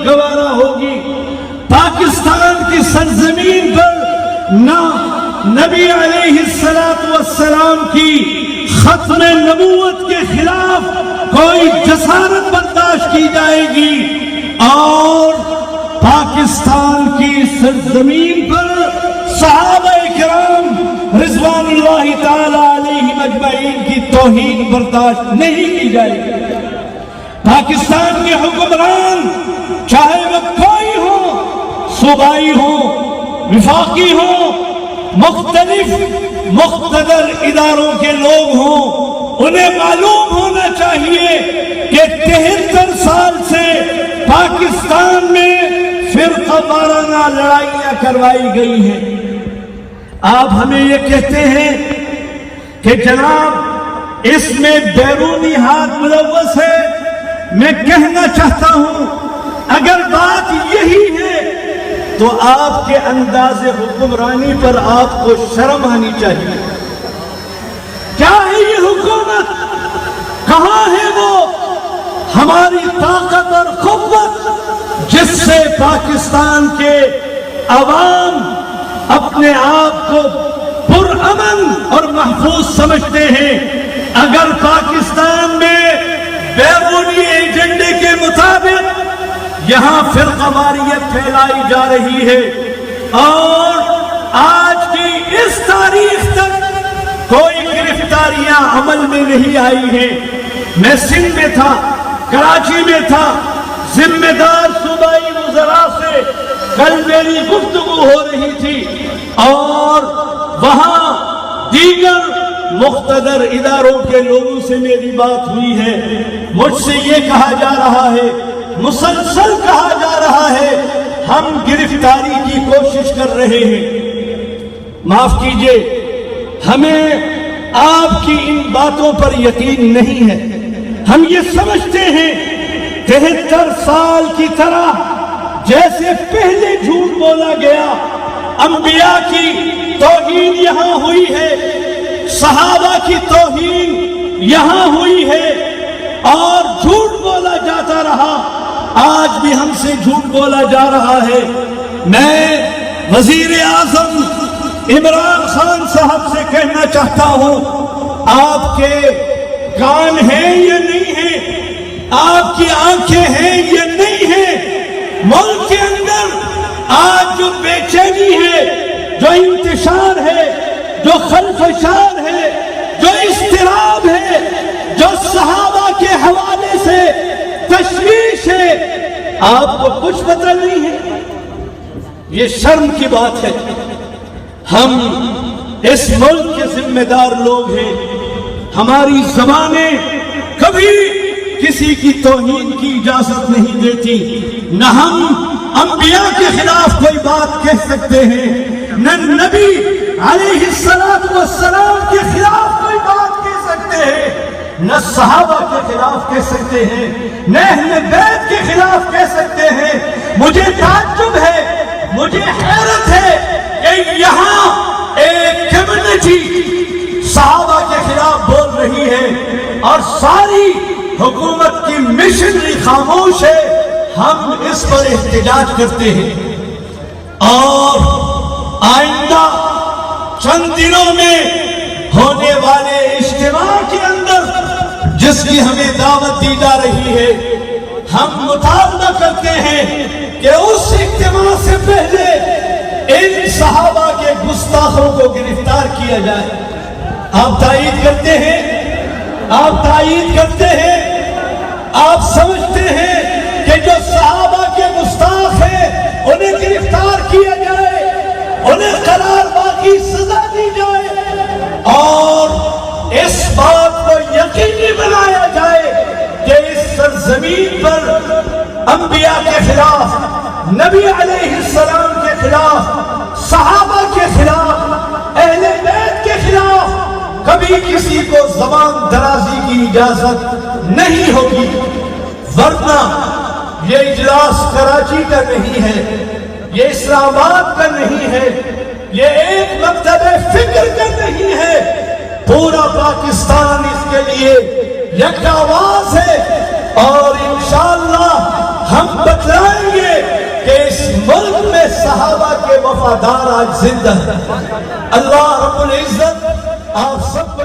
گوارا ہوگی۔ پاکستان کی سرزمین پر نہ نبی علیہ السلام کی ختم نبوت کے خلاف کوئی جسارت برداشت کی جائے گی، اور پاکستان کی سرزمین پر صحابہ کرام رضوان اللہ تعالی علیہم اجمعین کی توہین برداشت نہیں کی جائے گی۔ پاکستان کے حکمران چاہے وہ کوئی ہو، صوبائی ہو، وفاقی ہو، مختلف مقتدر اداروں کے لوگ ہوں، انہیں معلوم ہونا چاہیے کہ 73 سال سے پاکستان میں فرقہ وارانہ لڑائیاں کروائی گئی ہیں۔ آپ ہمیں یہ کہتے ہیں کہ جناب اس میں بیرونی ہاتھ ملوث ہے۔ میں کہنا چاہتا ہوں اگر بات یہی ہے تو آپ کے انداز حکمرانی پر آپ کو شرم آنی چاہیے۔ کیا ہے یہ حکومت؟ کہاں ہے وہ ہماری طاقت اور قوت جس سے پاکستان کے عوام اپنے آپ کو پرامن اور محفوظ سمجھتے ہیں؟ اگر پاکستان میں بیرونی ایجنڈے کے مطابق یہاں فرقہ واریت پھیلائی جا رہی ہے اور آج کی اس تاریخ تک کوئی گرفتاریاں عمل میں نہیں آئی ہیں۔ میں سندھ میں تھا، کراچی میں تھا، ذمہ دار صوبائی وزراء سے کل میری گفتگو ہو رہی تھی اور وہاں دیگر مقتدر اداروں کے لوگوں سے میری بات ہوئی ہے۔ مجھ سے یہ کہا جا رہا ہے، مسلسل کہا جا رہا ہے، ہم گرفتاری کی کوشش کر رہے ہیں۔ معاف کیجئے، ہمیں آپ کی ان باتوں پر یقین نہیں ہے۔ ہم یہ سمجھتے ہیں 73 سال کی طرح جیسے پہلے جھوٹ بولا گیا، انبیاء کی توہین یہاں ہوئی ہے، صحابہ کی توہین یہاں ہوئی ہے اور جھوٹ بولا جاتا رہا، آج بھی ہم سے جھوٹ بولا جا رہا ہے۔ میں وزیر اعظم عمران خان صاحب سے کہنا چاہتا ہوں، آپ کے کان ہیں یا نہیں ہیں؟ آپ کی آنکھیں ہیں یا نہیں ہیں؟ ملک کے اندر آج جو بے چینی ہے، جو انتشار ہے، جو خلفشار ہے، جو اضطراب ہے، جو صحابہ کے حوالے سے تشویش ہے، آپ کو کچھ پتہ نہیں ہے؟ یہ شرم کی بات ہے۔ ہم اس ملک کے ذمہ دار لوگ ہیں، ہماری زبانیں کبھی کسی کی توہین کی اجازت نہیں دیتی، نہ ہم انبیاء کے خلاف کوئی بات کہہ سکتے ہیں، نہ نبی علیہ السلام کے خلاف کوئی بات کہہ سکتے ہیں، نہ صحابہ کے خلاف کہہ سکتے ہیں، نہ اہل بیت کے خلاف کہہ سکتے ہیں۔ مجھے تعجب ہے، مجھے حیرت ہے کہ یہاں ایک کمیونٹی صحابہ کے خلاف بول رہی ہے اور ساری حکومت کی مشنری خاموش ہے۔ ہم اس پر احتجاج کرتے ہیں اور آئندہ چند دنوں میں ہونے والے اجتماع کے اندر جس کی ہمیں دعوت دی جا رہی ہے، ہم مطالبہ کرتے ہیں کہ اس اجتماع سے پہلے ان صحابہ کے گستاخوں کو گرفتار کیا جائے۔ آپ تائید کرتے ہیں؟ آپ تائید کرتے ہیں؟ آپ سمجھتے ہیں کہ جو صحابہ کے گستاخ ہیں انہیں گرفتار کیا جائے، انہیں قرار باقی سزا دی جائے اور اس بات کو یقینی بنایا جائے کہ اس سرزمین پر انبیاء کے خلاف، نبی علیہ السلام کے خلاف، صحابہ کے خلاف، اہل بیت کے خلاف کبھی کسی کو زبان درازی کی اجازت نہیں ہوگی، ورنہ یہ اجلاس کراچی کا نہیں ہے، یہ اسلام آباد کا نہیں ہے، یہ ایک مکتب فکر کا نہیں ہے، پورا پاکستان اس کے لیے یک آواز ہے اور انشاءاللہ ہم بتلائیں گے کہ اس ملک میں صحابہ کے وفادار آج زندہ ہیں۔ اللہ رب العزت آپ سب کو